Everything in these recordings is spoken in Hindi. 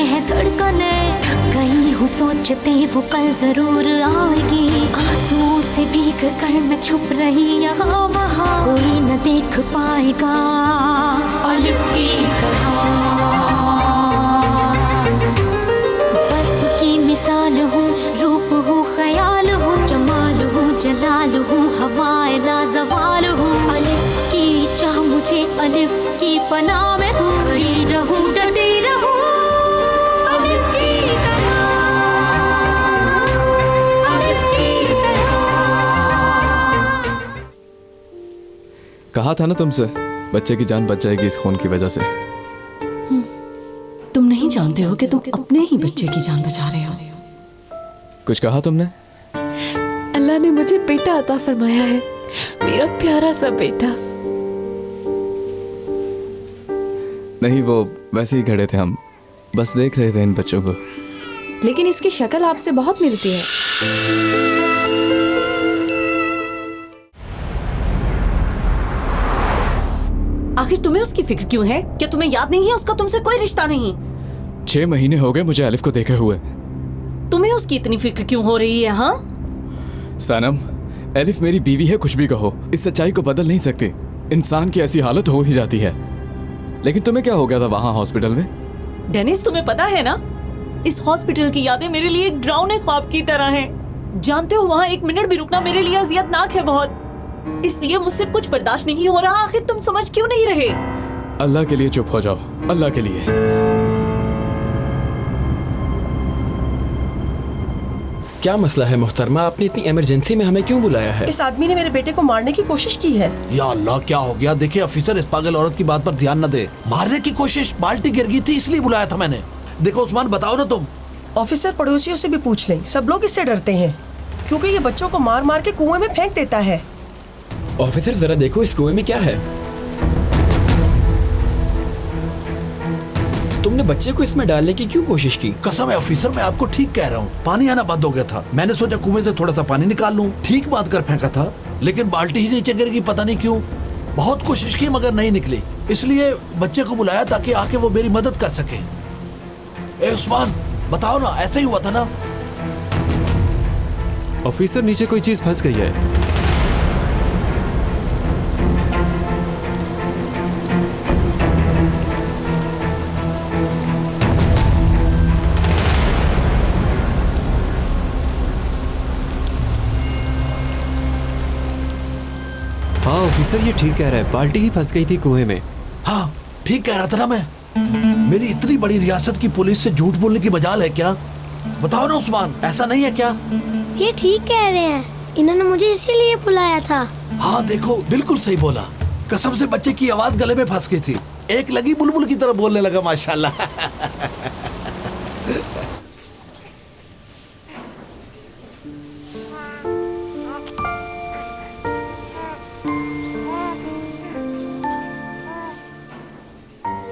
हैं धड़कने, थक गई हूँ सोचते वो कल जरूर आएगी। आंसुओं से भीग कर मैं छुप रही यहाँ वहाँ, कोई न देख पाएगा अलिफ की तरह। बर्फ की मिसाल हूँ, रूप हूँ, ख्याल हूँ, जमाल हूँ, जलाल हूँ, हवाए लाजवाल हूँ। अलिफ की चाह मुझे, अलिफ की पनाह में हूँ, खड़ी रहूँ डटी रहूँ अलिफ की तरह, अलिफ की तरह। कहा था ना तुमसे, बच्चे की जान बच जाएगी इस खून की वजह से। तुम नहीं जानते हो कि तुम अपने ही बच्चे की जान बचा रहे हो। कुछ कहा तुमने? अल्लाह ने मुझे बेटा अता फरमाया है, मेरा प्यारा सा बेटा। नहीं, वो वैसे ही खड़े थे, हम बस देख रहे थे इन बच्चों को। लेकिन इसकी शक्ल आपसे बहुत मिलती है। आखिर तुम्हें उसकी फिक्र क्यों है? क्या तुम्हें याद नहीं है उसका तुमसे कोई रिश्ता नहीं? 6 महीने हो गए मुझे अलिफ को देखे हुए। तुम्हें उसकी इतनी फिक्र क्यों हो रही है? हाँ सनम, अलिफ मेरी बीवी है, कुछ भी कहो, इस सच्चाई को बदल नहीं सकती। इंसान की ऐसी हालत हो ही जाती है। लेकिन तुम्हें क्या हो गया था वहां हॉस्पिटल में? डेनिस, तुम्हें पता है ना, इस हॉस्पिटल की यादें मेरे लिए एक डरावने ख्वाब की तरह हैं। जानते हो, वहाँ एक मिनट भी रुकना मेरे लिए अजियतनाक है बहुत। इसलिए मुझसे कुछ बर्दाश्त नहीं हो रहा। आखिर तुम समझ क्यों नहीं रहे? अल्लाह के लिए चुप हो जाओ, अल्लाह के लिए। क्या मसला है मोहतरमा? आपने इतनी इमरजेंसी में हमें क्यों बुलाया है? इस आदमी ने मेरे बेटे को मारने की कोशिश की है। या अल्लाह, क्या हो गया? देखिए ऑफिसर, इस पागल औरत की बात पर ध्यान न दे। मारने की कोशिश? बाल्टी गिर गई थी इसलिए बुलाया था मैंने। देखो उस्मान, बताओ ना तुम। ऑफिसर, पड़ोसियों से भी पूछ लें, सब लोग इससे डरते हैं क्योंकि ये बच्चों को मार मार के कुएं में फेंक देता है। ऑफिसर जरा देखो इस कुएं में क्या है। तुमने बच्चे को इसमें डालने की क्यों कोशिश की? कसम है ऑफिसर, मैं आपको ठीक कह रहा हूँ। पानी आना बंद हो गया था, मैंने सोचा कुएं से थोड़ा सा पानी निकाल लूँ, ठीक बात कर फेंका था, लेकिन बाल्टी ही नीचे गिर गई, पता नहीं क्यों। बहुत कोशिश की मगर नहीं निकली, इसलिए बच्चे को बुलाया ताकि आके वो मेरी मदद कर सके। ए उस्मान, बताओ ना, ऐसा ही हुआ था ना? ऑफिसर, नीचे कोई चीज फंस गई है। हाँ ऑफिसर, ये ठीक कह रहा है, बाल्टी ही फंस गई थी कुएं में। हाँ ठीक कह रहा था ना मैं। मेरी इतनी बड़ी रियासत की पुलिस से झूठ बोलने की मजाल है क्या? बताओ ना उस्मान, ऐसा नहीं है क्या? ये ठीक कह रहे हैं, इन्होंने मुझे इसीलिए बुलाया था। हाँ देखो, बिल्कुल सही बोला। कसम से बच्चे की आवाज गले में फंस गई थी, एक लगी बुलबुल की तरह बोलने लगा, माशाल्लाह।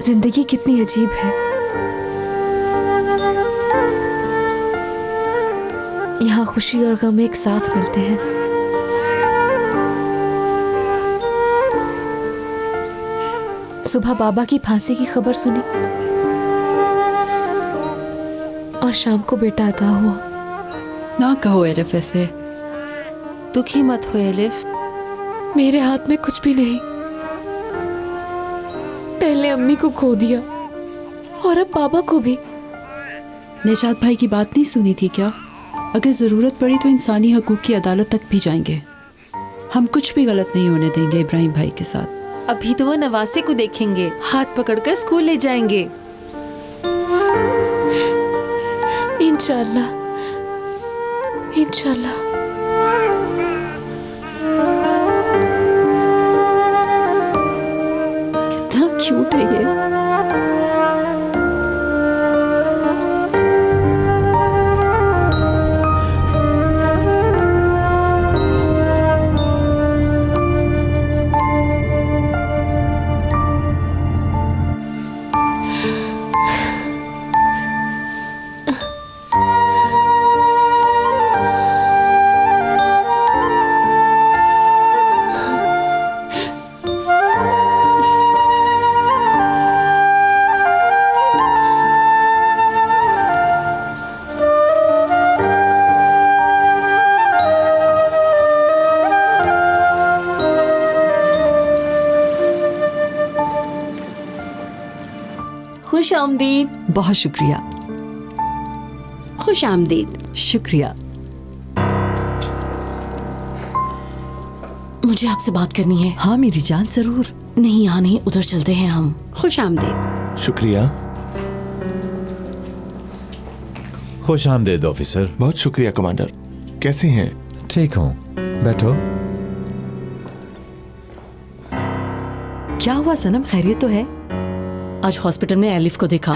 जिंदगी कितनी अजीब है। यहाँ खुशी और गम एक साथ मिलते हैं। सुबह बाबा की फांसी की खबर सुनी और शाम को बेटा अता हुआ। ना कहो एलिफ ऐसे, दुखी मत हो एलिफ। मेरे हाथ में कुछ भी नहीं। पहले अम्मी को खो दिया और अब बाबा को भी। निजात भाई की बात नहीं सुनी थी क्या? अगर जरूरत पड़ी तो इंसानी हकूक की अदालत तक भी जाएंगे। हम कुछ भी गलत नहीं होने देंगे इब्राहिम भाई के साथ। अभी तो वो नवासे को देखेंगे, हाथ पकड़कर स्कूल ले जाएंगे। इंशाल्लाह, इंशाल्लाह। कितना क्यूट है ये। खुश आमदीद। बहुत शुक्रिया। खुश आमदीद। शुक्रिया। मुझे आपसे बात करनी है। हाँ मेरी जान, जरूर। नहीं यहाँ नहीं, उधर चलते हैं हम। खुश आमदीद। शुक्रिया। खुश आमदीद ऑफिसर। बहुत शुक्रिया कमांडर। कैसे हैं? ठीक हूँ, बैठो। क्या हुआ सनम, खैरियत तो है? आज हॉस्पिटल में एलिफ को देखा।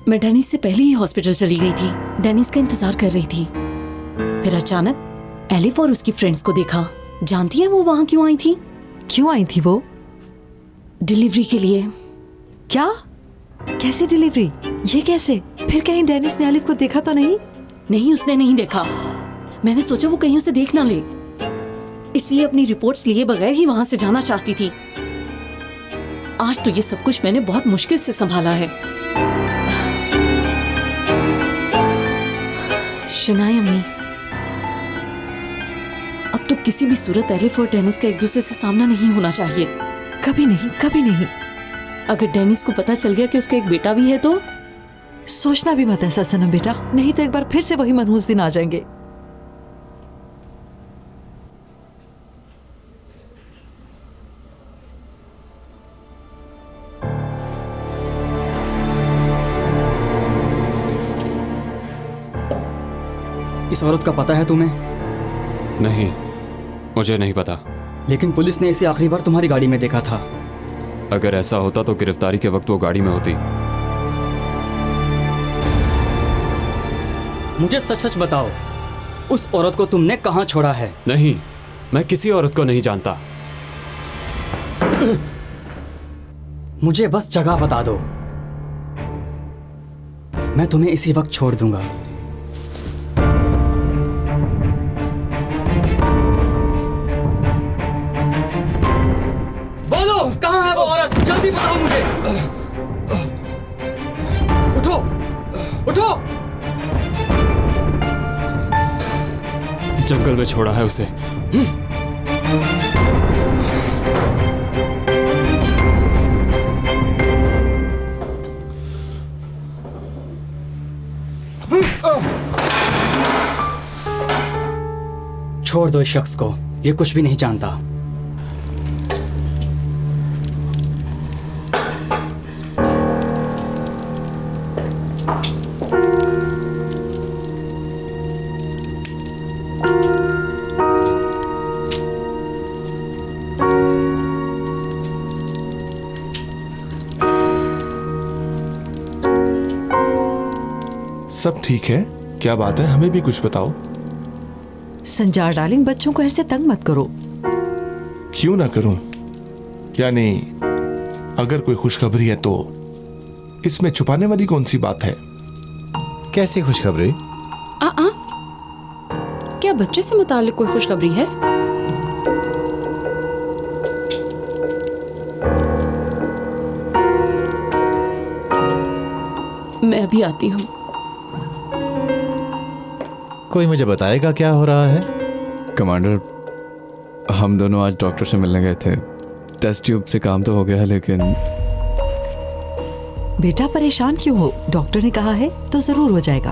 मैं डेनिस से पहले ही हॉस्पिटल चली गई थी, डेनिस का इंतजार कर रही थी। फिर अचानक एलिफ और उसकी फ्रेंड्स को देखा। जानती है वो वहां क्यों आई थी? क्यों आई थी वो? डिलीवरी के लिए। क्या? कैसी डिलीवरी? ये कैसे? फिर कहीं डेनिस ने एलिफ को देखा तो नहीं? नहीं, उसने नहीं देखा। मैंने सोचा वो कहीं उसे देख ना ले, इसलिए अपनी रिपोर्ट्स लिए बगैर ही वहां से जाना चाहती थी। आज तो ये सब कुछ मैंने बहुत मुश्किल से संभाला है। शनाई अम्मी, अब तो किसी भी सूरत एलिफ और डेनिस का एक दूसरे से सामना नहीं होना चाहिए। कभी नहीं, कभी नहीं। अगर डेनिस को पता चल गया कि उसका एक बेटा भी है तो? सोचना भी मत ऐसा सनम बेटा, नहीं तो एक बार फिर से वही मनहूस दिन आ जाएंगे। इस औरत का पता है तुम्हें? नहीं, मुझे नहीं पता। लेकिन पुलिस ने इसे आखिरी बार तुम्हारी गाड़ी में देखा था। अगर ऐसा होता तो गिरफ्तारी के वक्त वो गाड़ी में होती। मुझे सच सच बताओ, उस औरत को तुमने कहाँ छोड़ा है? नहीं, मैं किसी औरत को नहीं जानता। मुझे बस जगह बता दो, मैं तुम्हें इसी वक्त छोड़ दूंगा। बोलो, कहाँ है वो औरत? जल्दी बताओ मुझे। उठो, उठो। जंगल में छोड़ा है उसे। छोड़ दो इस शख्स को, ये कुछ भी नहीं जानता। सब ठीक है? क्या बात है, हमें भी कुछ बताओ। संजार डार्लिंग, बच्चों को ऐसे तंग मत करो। क्यों ना करूं? यानी अगर कोई खुशखबरी है तो इसमें छुपाने वाली कौन सी बात है? कैसी खुशखबरी? क्या बच्चे से मुताल्लिक कोई खुशखबरी है? मैं अभी आती हूँ। कोई मुझे बताएगा क्या हो रहा है? कमांडर, हम दोनों आज डॉक्टर से मिलने गए थे। टेस्ट ट्यूब से काम तो हो गया, लेकिन बेटा परेशान क्यों हो? डॉक्टर ने कहा है तो जरूर हो जाएगा।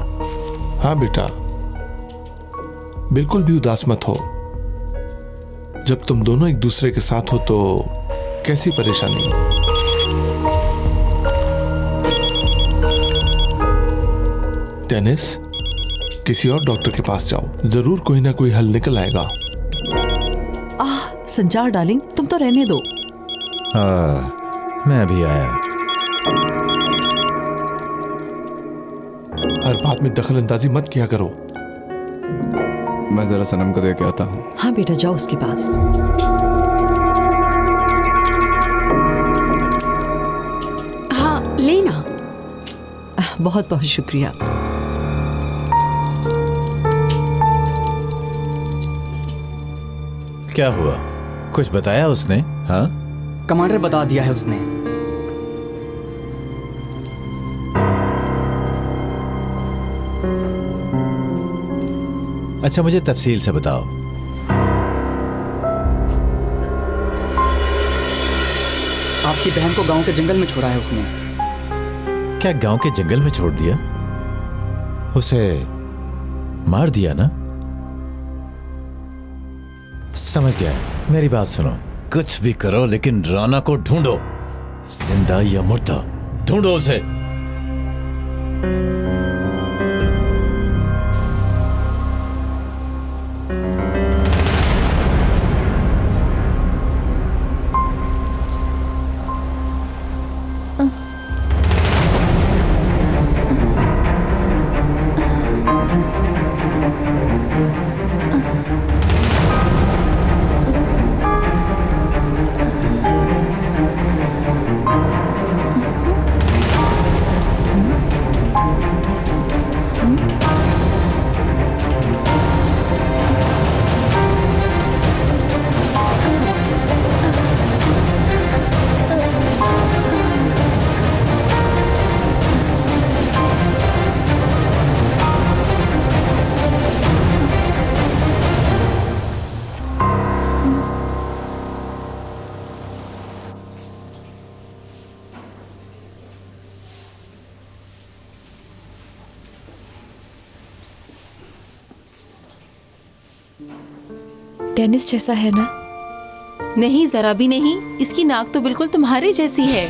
हाँ बेटा, बिल्कुल भी उदास मत हो। जब तुम दोनों एक दूसरे के साथ हो तो कैसी परेशानी। डेनिस, किसी और डॉक्टर के पास जाओ, जरूर कोई ना कोई हल निकल आएगा। संजार डार्लिंग, तुम तो रहने दो। मैं अभी आया। हर बात में दखल अंदाजी मत किया करो। मैं जरा सनम को देख के आता हूँ। हाँ बेटा, जाओ उसके पास। हाँ, लेना। बहुत बहुत शुक्रिया। क्या हुआ, कुछ बताया उसने? हाँ, कमांडर बता दिया है उसने। अच्छा, मुझे तफसील से बताओ। आपकी बहन को गांव के जंगल में छोड़ा है उसने। क्या गांव के जंगल में छोड़ दिया? उसे मार दिया ना? समझ गया। मेरी बात सुनो, कुछ भी करो लेकिन राना को ढूंढो, जिंदा या मुर्दा, ढूंढो उसे। डेनिस जैसा है ना? नहीं, जरा भी नहीं। इसकी नाक तो बिल्कुल तुम्हारे जैसी है।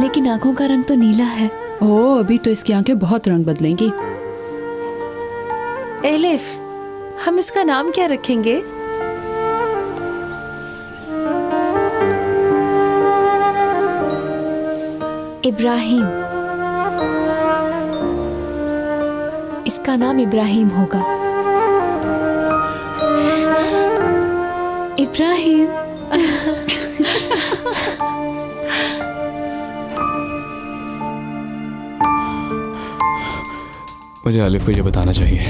लेकिन आंखों का रंग तो नीला है। ओह, अभी तो इसकी आंखें बहुत रंग बदलेंगी। एलिफ, हम इसका नाम क्या रखेंगे? इब्राहिम। इसका नाम इब्राहिम होगा। इब्राहिम। मुझे आलिफ को ये बताना चाहिए।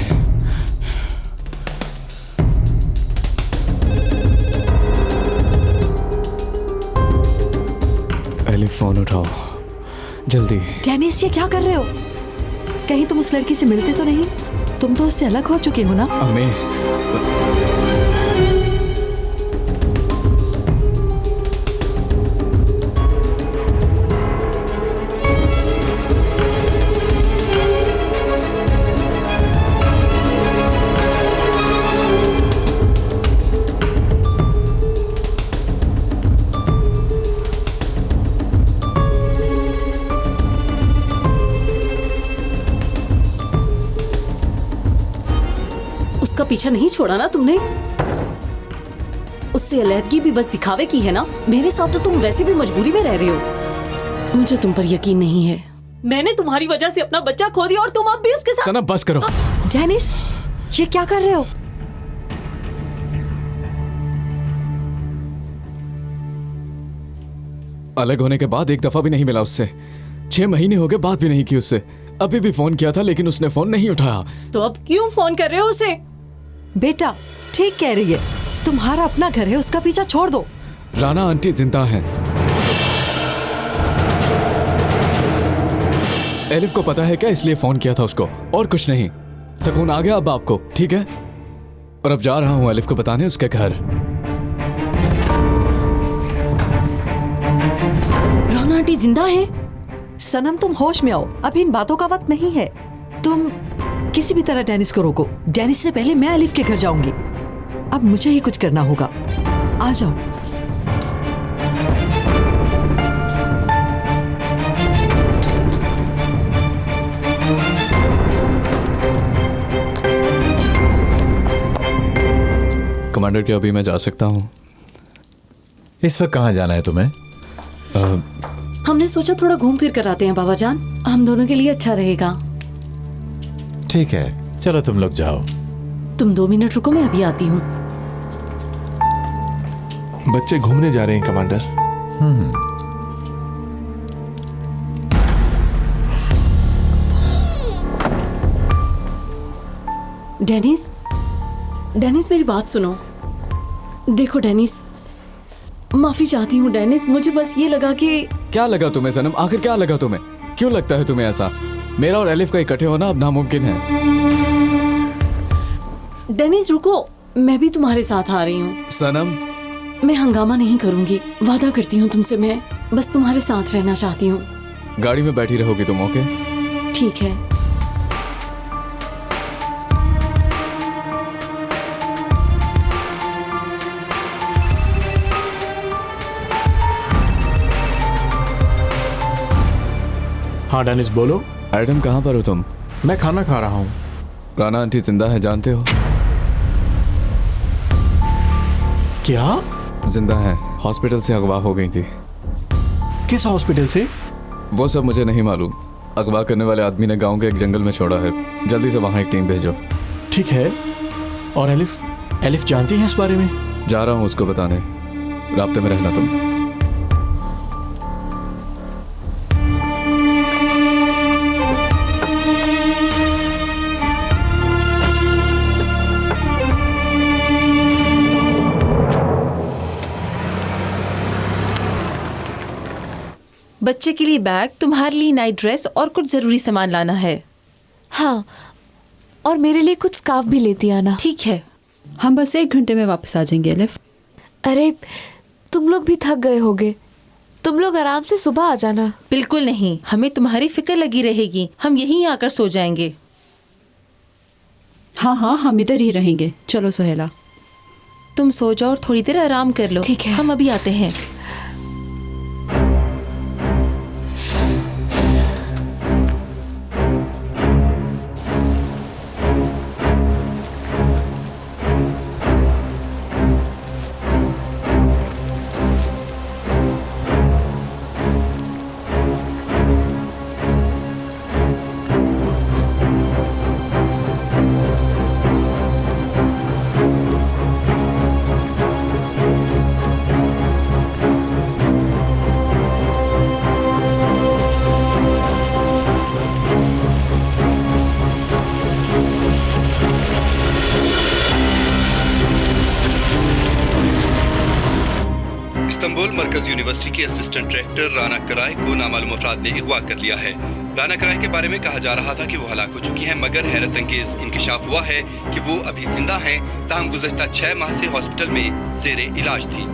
आलिफ, फोन उठाओ जल्दी। डेनिस, ये क्या कर रहे हो? कहीं तुम उस लड़की से मिलते तो नहीं? तुम तो उससे अलग हो चुके हो ना? अम्मी, उसका पीछा नहीं छोड़ा ना तुमने? उससे अलहदगी भी बस दिखावे की है ना? मेरे साथ तो तुम वैसे भी मजबूरी में रह रहे हो। मुझे तुम पर यकीन नहीं है। मैंने तुम्हारी वजह से अपना बच्चा खो दिया और तुम अब भी उसके साथ। सनम, बस करो। डेनिस, ये क्या कर रहे हो? अलग होने के बाद एक दफा भी नहीं मिला उससे। 6 महीने हो गए, बात भी नहीं की उससे। अभी भी फोन किया था लेकिन उसने फोन नहीं उठाया। तो अब क्यों फोन कर रहे हो उसे? बेटा, ठीक कह रही है। तुम्हारा अपना घर है, उसका पीछा छोड़ दो। राना आंटी जिंदा है। एलिफ को पता है क्या, इसलिए फोन किया था उसको, और कुछ नहीं। सुकून आ गया अब आपको, ठीक है? और अब जा रहा हूं एलिफ को बताने उसके घर। राना आंटी जिंदा है? सनम, तुम होश में आओ। अभी इन बातों का वक्त नहीं है। तुम किसी भी तरह डेनिस को रोको। डेनिस से पहले मैं एलिफ के घर जाऊंगी। अब मुझे ही कुछ करना होगा। आ जाओ। कमांडर, क्या अभी मैं जा सकता हूँ? इस वक्त कहाँ जाना है तुम्हें? हमने सोचा थोड़ा घूम फिर कर आते हैं बाबा जान, हम दोनों के लिए अच्छा रहेगा। ठीक है, चलो तुम लोग जाओ। तुम 2 मिनट रुको, मैं अभी आती हूँ। बच्चे घूमने जा रहे हैं कमांडर। डेनिस, डेनिस मेरी बात सुनो। देखो डेनिस, माफी चाहती हूँ डेनिस, मुझे बस ये लगा कि। क्या लगा तुम्हें सनम? आखिर क्या लगा तुम्हें? क्यों लगता है तुम्हें ऐसा? मेरा और एलिफ का इकट्ठे होना अब नामुमकिन है। डेनिस रुको, मैं भी तुम्हारे साथ आ रही हूँ। सनम, मैं हंगामा नहीं करूंगी, वादा करती हूँ तुमसे। मैं बस तुम्हारे साथ रहना चाहती हूँ। गाड़ी में बैठी रहोगी तुम? ओके ठीक है। हाँ डेनिस बोलो। एडम कहाँ पर हो तुम? मैं खाना खा रहा हूँ। राना आंटी जिंदा है जानते हो? क्या? जिंदा है, हॉस्पिटल से अगवा हो गई थी। किस हॉस्पिटल से? वो सब मुझे नहीं मालूम। अगवा करने वाले आदमी ने गांव के एक जंगल में छोड़ा है। जल्दी से वहाँ एक टीम भेजो। ठीक है। और एलिफ जानती है इस बारे में? जा रहा हूँ उसको बताने। राब्ते में रहना तुम। बच्चे के लिए बैग, तुम्हारे लिए नाइट ड्रेस और कुछ जरूरी सामान लाना है। हाँ, और मेरे लिए कुछ स्कार्फ भी लेती आना। ठीक है। हम बस 1 घंटे में वापस आ जाएंगे एलिफ। अरे तुम लोग भी थक गए होगे, तुम लोग आराम से सुबह आ जाना। बिल्कुल नहीं, हमें तुम्हारी फिक्र लगी रहेगी। हम यहीं आकर सो जाएंगे। हाँ हाँ, हम इधर ही रहेंगे। चलो सुहेला, तुम सो जाओ और थोड़ी देर आराम कर लो। ठीक है। हम अभी आते हैं। इस्तांबुल मरकज यूनिवर्सिटी के असिस्टेंट डायरेक्टर राना कराय को नामालूम अफराद ने अगवा कर लिया है। राना कराय के बारे में कहा जा रहा था कि वो हलाक हो चुकी हैं, मगर हैरत अंगेज इंकशाफ हुआ है कि वो अभी जिंदा हैं। ताहम गुज़श्ता 6 माह से हॉस्पिटल में ज़ेरे इलाज थी।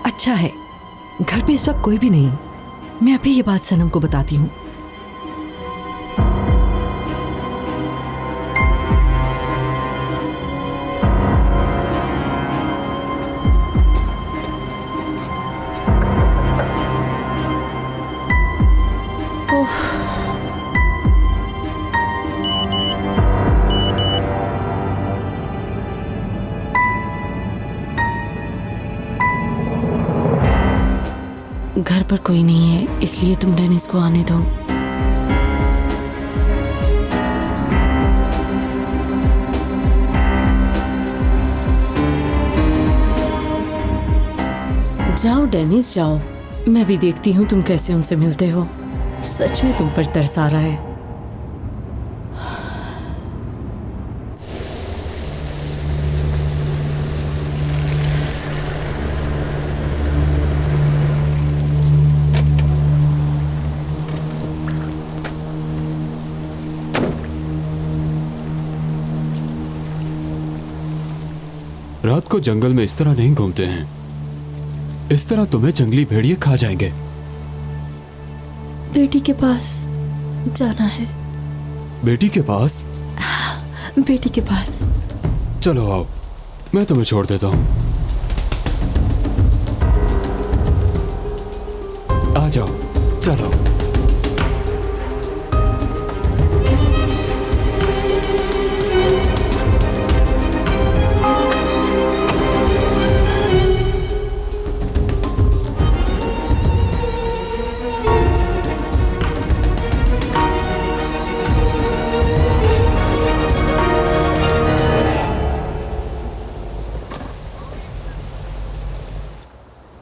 अच्छा है, घर पे इस वक्त कोई भी नहीं। मैं अभी ये बात सनम को बताती हूँ। घर पर कोई नहीं है, इसलिए तुम डेनिस को आने दो। जाओ डेनिस जाओ, मैं भी देखती हूँ तुम कैसे उनसे मिलते हो। सच में तुम पर तरस आ रहा है। रात को जंगल में इस तरह नहीं घूमते हैं। इस तरह तुम्हें जंगली भेड़िए खा जाएंगे। बेटी के पास जाना है। बेटी के पास? बेटी के पास। चलो आओ, मैं तुम्हें छोड़ देता हूँ। आ जाओ, चलो।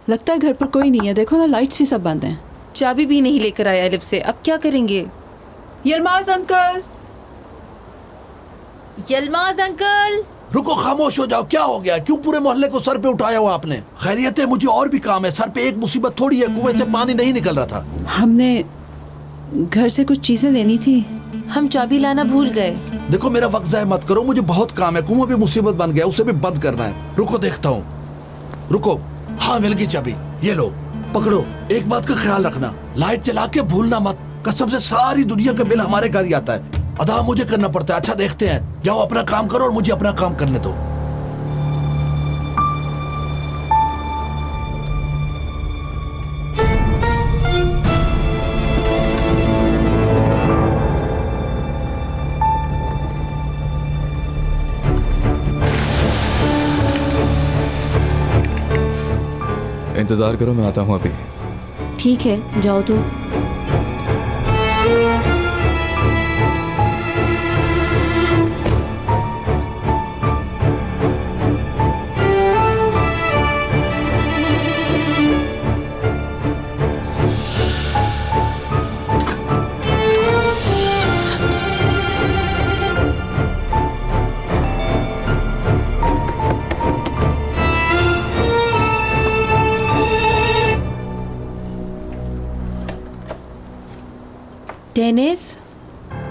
लगता है घर पर कोई नहीं है, देखो ना लाइट्स भी सब बंद हैं। चाबी भी नहीं लेकर आया एलिफ से, अब क्या करेंगे? यलमाज अंकल, यलमाज अंकल। रुको, खामोश हो जाओ, क्या हो गया? क्यों पूरे मोहल्ले को सर पे उठाया हुआ आपने? खैरियत है? मुझे और भी काम है, सर पे एक मुसीबत थोड़ी है, कुएं से पानी नहीं निकल रहा था। हमने घर से कुछ चीजें लेनी थी, हम चाबी लाना भूल गए। देखो मेरा वक्त ज़ाया मत करो, मुझे बहुत काम है, कुआं भी मुसीबत बन गया, उसे भी बंद करना है। रुको देखता हूँ, रुको। हाँ मिल गई चाबी, ये लो पकड़ो। एक बात का ख्याल रखना, लाइट जला के भूलना मत, कसम से सारी दुनिया का बिल हमारे घर ही आता है, अदा मुझे करना पड़ता है। अच्छा देखते हैं, जाओ अपना काम करो और मुझे अपना काम करने दो। इंतजार करो, मैं आता हूँ अभी। ठीक है, जाओ तुम। डेनिस।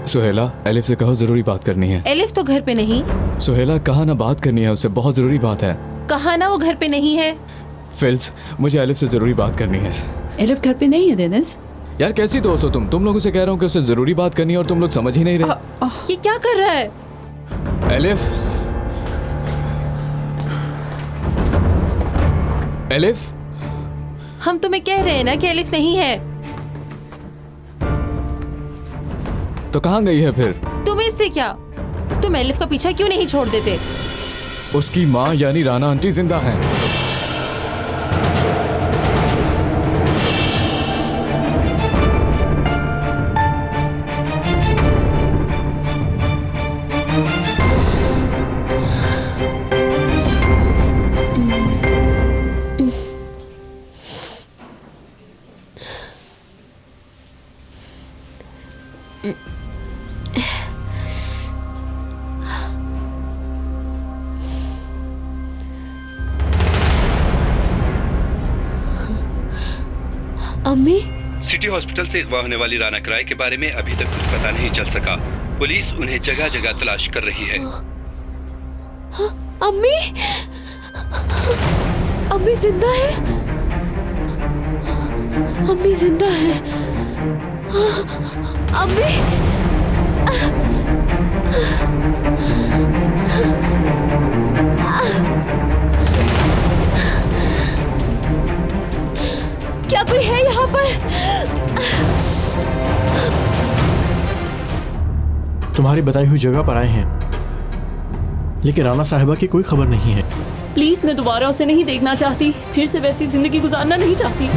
सुहेला, एलिफ से कहो जरूरी बात करनी है। एलिफ तो घर पे नहीं। सुहेला, कहा ना बात करनी है उससे, बहुत जरूरी बात है। कहा ना वो घर पे नहीं है। फिल्स, मुझे एलिफ से जरूरी बात करनी है। एलिफ घर पे नहीं है डेनिस। यार कैसी दोस्त हो तुम लोगों से कह रहा हूँ कि उससे जरूरी बात करनी है और तुम लोग समझ ही नहीं रहे। ये क्या कर रहा है? एलिफ, एलिफ, हम तुम्हें कह रहे हैं ना कि एलिफ नहीं है। तो कहाँ गई है फिर? तुम्हें इससे क्या? तुम एलिफ का पीछा क्यों नहीं छोड़ देते? उसकी माँ यानी राना आंटी जिंदा हैं। अम्मी? सिटी हॉस्पिटल से अगवा होने वाली राना कराए के बारे में अभी तक कुछ पता नहीं चल सका। पुलिस उन्हें जगह जगह तलाश कर रही है। अम्मी? अम्मी जिंदा है? अम्मी जिंदा है? अम्मी? क्या कोई है यहाँ पर? तुम्हारी बताई हुई जगह पर आए हैं, लेकिन राना साहिबा की कोई खबर नहीं है। प्लीज, मैं दोबारा उसे नहीं देखना चाहती, फिर से वैसी जिंदगी गुजारना नहीं चाहती।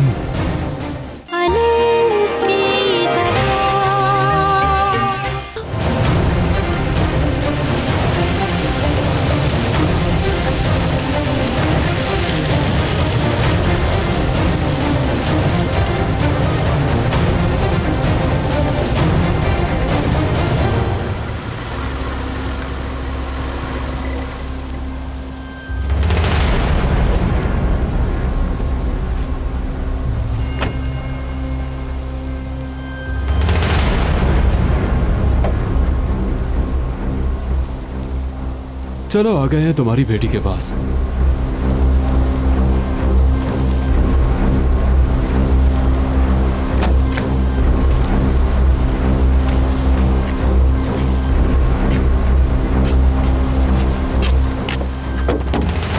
चलो आ गए हैं तुम्हारी बेटी के पास।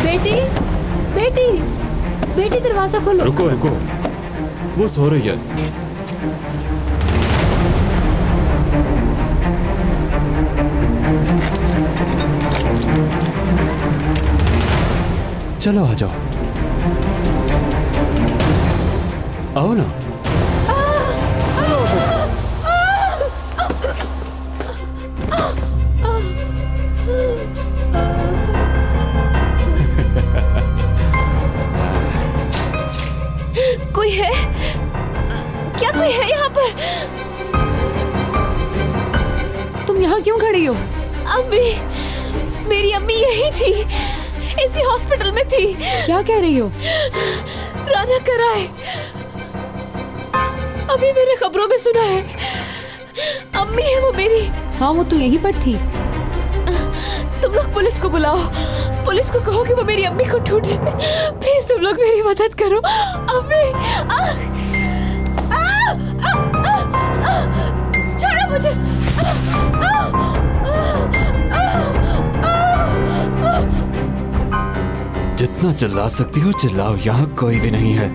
बेटी, बेटी, बेटी दरवाजा खोलो। रुको रुको, वो सो रही है। चलो आ जाओ, आओ ना। अम्मी, मेरी अम्मी यही थी, इसी हॉस्पिटल में थी। क्या कह रही हो? राना कराए, अभी मैंने खबरों में सुना है, अम्मी है वो मेरी। हाँ, वो तो यहीं पर थी। तुम लोग पुलिस को बुलाओ, पुलिस को कहो कि वो मेरी अम्मी को ढूंढे। प्लीज तुम लोग मेरी मदद करो। अम्मी, छोड़ो मुझे। जितना चिल्ला सकती हो चिल्लाओ, यहाँ कोई भी नहीं है।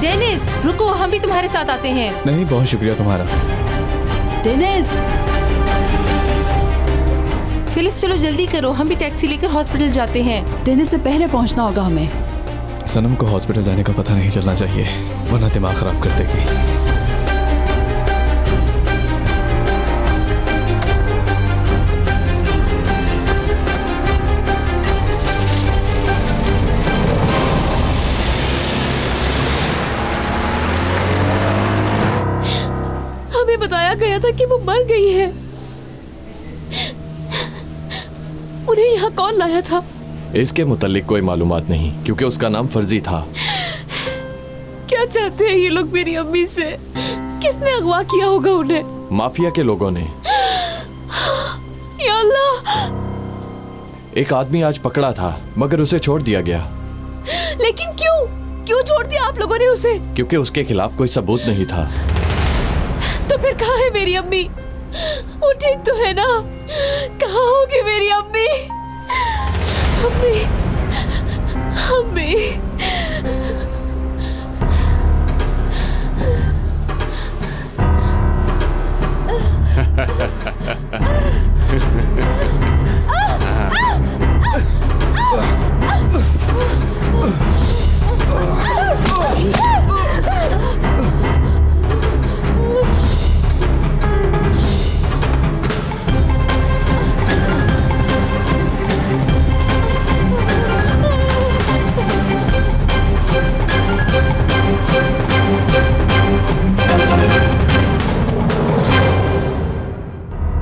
डेनिस रुको, हम भी तुम्हारे साथ आते हैं। नहीं, बहुत शुक्रिया तुम्हारा। डेनिस, फिलिस चलो जल्दी करो, हम भी टैक्सी लेकर हॉस्पिटल जाते हैं। डेनिस से पहले पहुंचना होगा हमें। सनम को हॉस्पिटल जाने का पता नहीं चलना चाहिए, वरना दिमाग खराब कर देगी। हमें बताया गया था कि वो मर गई है। उन्हें यहाँ कौन लाया था? इसके मुतालिक कोई मालूमात नहीं, क्योंकि उसका नाम फर्जी था। क्या चाहते हैं ये लोग मेरी अम्मी से? किसने अगवा किया होगा उन्हें? माफिया के लोगों ने। या अल्लाह! एक आदमी आज पकड़ा था, मगर उसे छोड़ दिया गया। लेकिन क्यों? क्यों छोड़ दिया आप लोगों ने उसे? क्योंकि उसके खिलाफ कोई सबूत नहीं था। तो फिर कहाँ है मेरी अम्मी? वो ठीक तो है ना? कहाँ होगी मेरी अम्मी? अम्मी, अम्मी।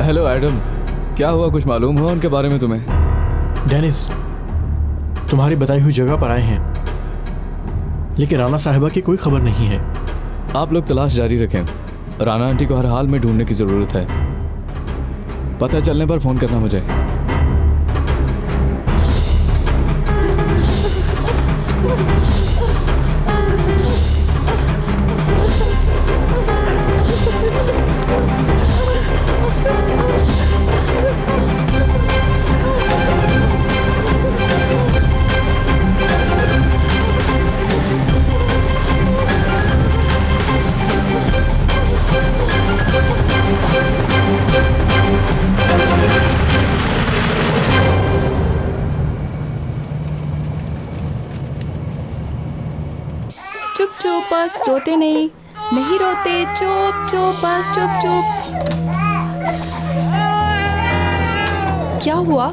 हेलो एडम, क्या हुआ? कुछ मालूम हुआ उनके बारे में तुम्हें? डेनिस, तुम्हारी बताई हुई जगह पर आए हैं, लेकिन राना साहिबा की कोई खबर नहीं है। आप लोग तलाश जारी रखें। राना आंटी को हर हाल में ढूंढने की जरूरत है। पता चलने पर फोन करना मुझे। चुप चुप बस, रोते नहीं, नहीं रोते, चुप चुप बस, चुप चुप। क्या हुआ?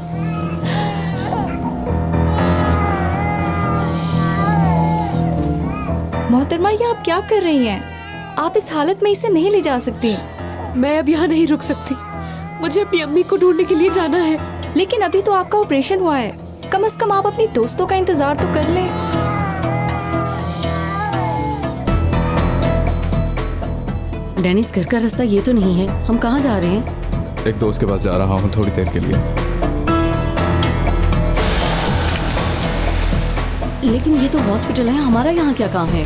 मोहतरमा, ये आप क्या कर रही हैं? आप इस हालत में इसे नहीं ले जा सकती। मैं अब यहाँ नहीं रुक सकती, मुझे अपनी अम्मी को ढूंढने के लिए जाना है। लेकिन अभी तो आपका ऑपरेशन हुआ है, कम से कम आप अपनी दोस्तों का इंतजार तो कर लें। डेनिस, घर का रास्ता ये तो नहीं है, हम कहाँ जा रहे हैं? एक दोस्त के पास जा रहा हूँ थोड़ी देर के लिए। लेकिन ये तो हॉस्पिटल है, हमारा यहाँ क्या काम है?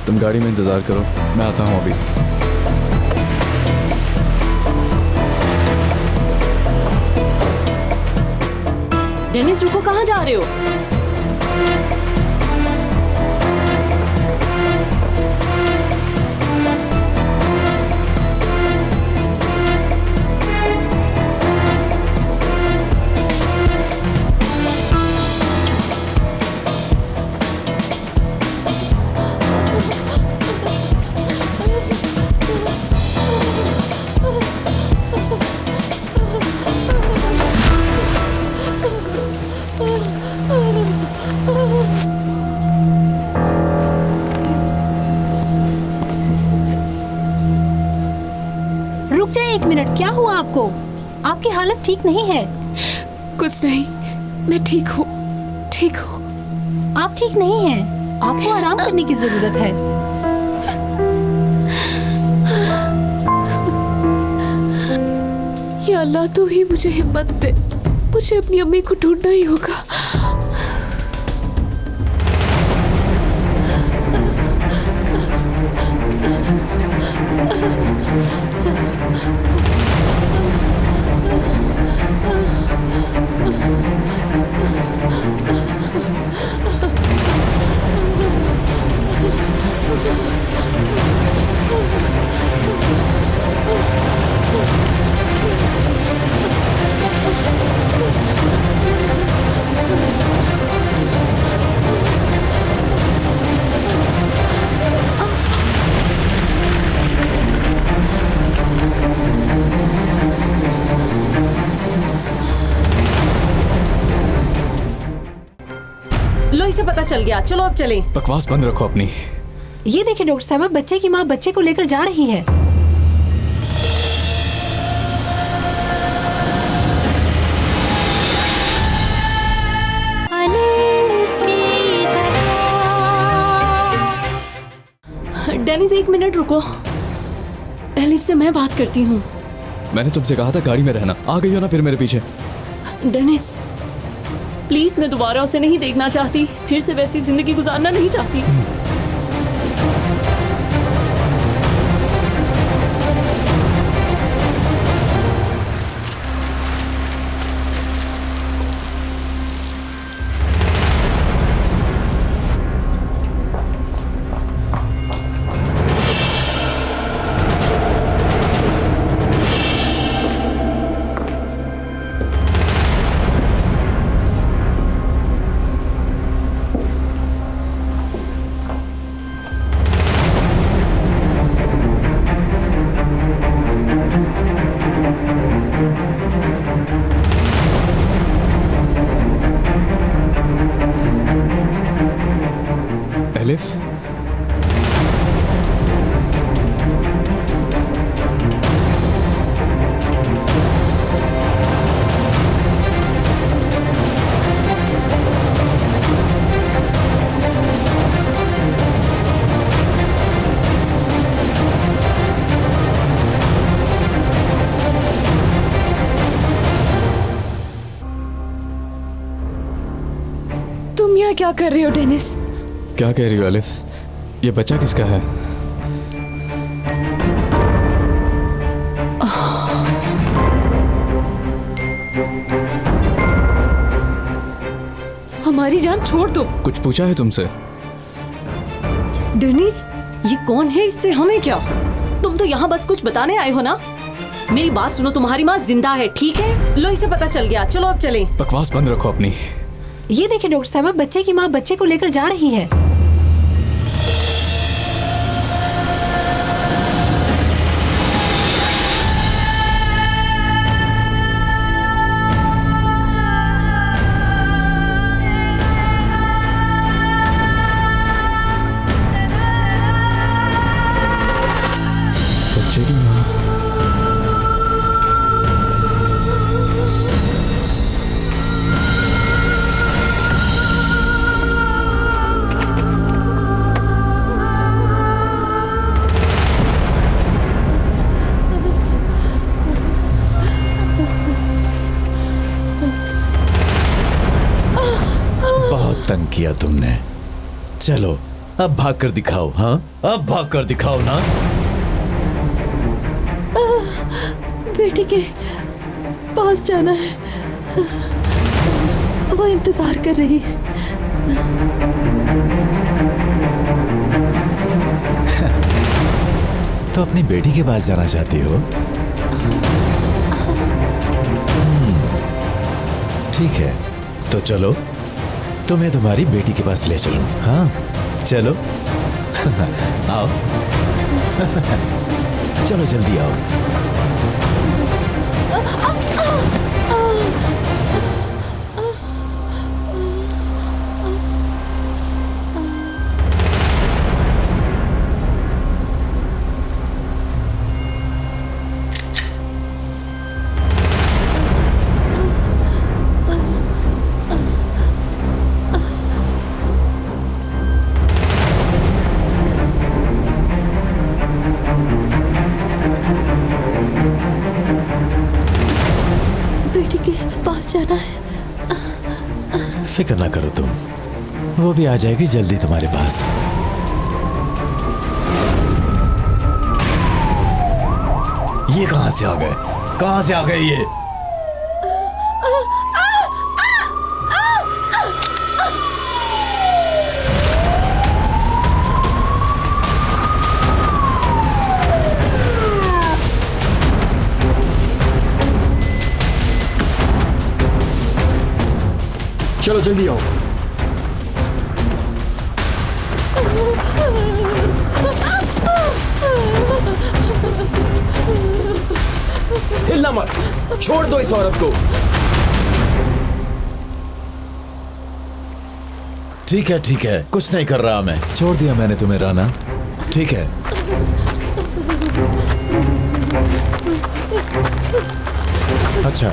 तुम गाड़ी में इंतजार करो, मैं आता हूँ अभी। डेनिस रुको, कहाँ जा रहे हो? एक मिनट, क्या हुआ आपको? आपकी हालत ठीक नहीं है। कुछ नहीं, मैं ठीक हूँ, ठीक हूँ। आप ठीक नहीं हैं, आपको आराम करने की जरूरत है। या अल्लाह, तू ही मुझे हिम्मत दे, मुझे अपनी अम्मी को ढूंढना ही होगा। लो, इसे पता चल गया, चलो अब चलें। बकवास बंद रखो अपनी। ये देखिए डॉक्टर साहब, बच्चे की माँ बच्चे को लेकर जा रही है। डेनिस, एक मिनट रुको, एलिफ से मैं बात करती हूँ। मैंने तुमसे कहा था गाड़ी में रहना, आ गई हो ना फिर मेरे पीछे। डेनिस प्लीज, मैं दोबारा उसे नहीं देखना चाहती, फिर से वैसी जिंदगी गुजारना नहीं चाहती। एलिफ, तुम यहाँ क्या कर रहे हो डेनिस? क्या कह रही हो एलिफ? ये बच्चा किसका है? हमारी जान छोड़ दो। कुछ पूछा है तुमसे? डेनिस, ये कौन है? इससे हमें क्या? तुम तो यहाँ बस कुछ बताने आए हो ना। मेरी बात सुनो, तुम्हारी माँ जिंदा है, ठीक है? लो, इसे पता चल गया, चलो अब चलें। बकवास बंद रखो अपनी। ये देखिए डॉक्टर साहब, बच्चे की माँ बच्चे को लेकर जा रही है। बच्चे की माँ? तंग किया तुमने, चलो अब भाग कर दिखाओ। हाँ, अब भाग कर दिखाओ ना। बेटी के पास जाना है, वो इंतजार कर रही है। तो अपनी बेटी के पास जाना चाहती हो? ठीक है, तो चलो तुम्हें तुम्हारी बेटी के पास ले चलूं। हाँ चलो आओ चलो जल्दी आओ। फिक्र ना करो तुम, वो भी आ जाएगी जल्दी तुम्हारे पास। ये कहां से आ गए? कहां से आ गए ये? चलो जल्दी आओ। हिलना मत, छोड़ दो इस औरत को। ठीक है, कुछ नहीं कर रहा मैं। छोड़ दिया मैंने तुम्हें राना। ठीक है। अच्छा,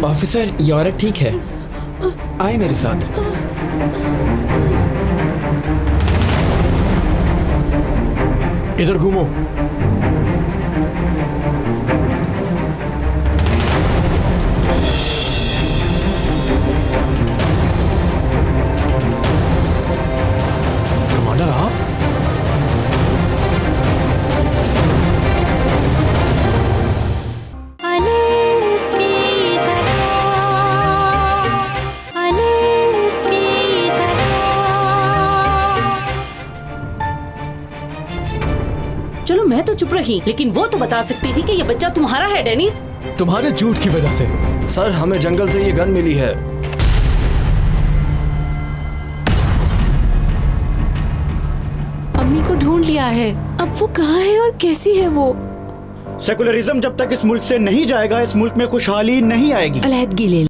ऑफिसर ये औरत ठीक है, आए मेरे साथ। इधर घूमो। कमांडर आप? अलिफ की तरह, अलिफ की तरह। चलो मैं तो चुप रही, लेकिन वो तो बता सकती थी कि ये बच्चा तुम्हारा है डेनिस। तुम्हारे झूठ की वजह से। सर हमें जंगल से ये गन मिली है। अम्मी को ढूंढ लिया है, अब वो कहाँ है और कैसी है वो? सेकुलरिज्म जब तक इस मुल्क से नहीं जाएगा, इस मुल्क में खुशहाली नहीं आएगी। अलहदगी ले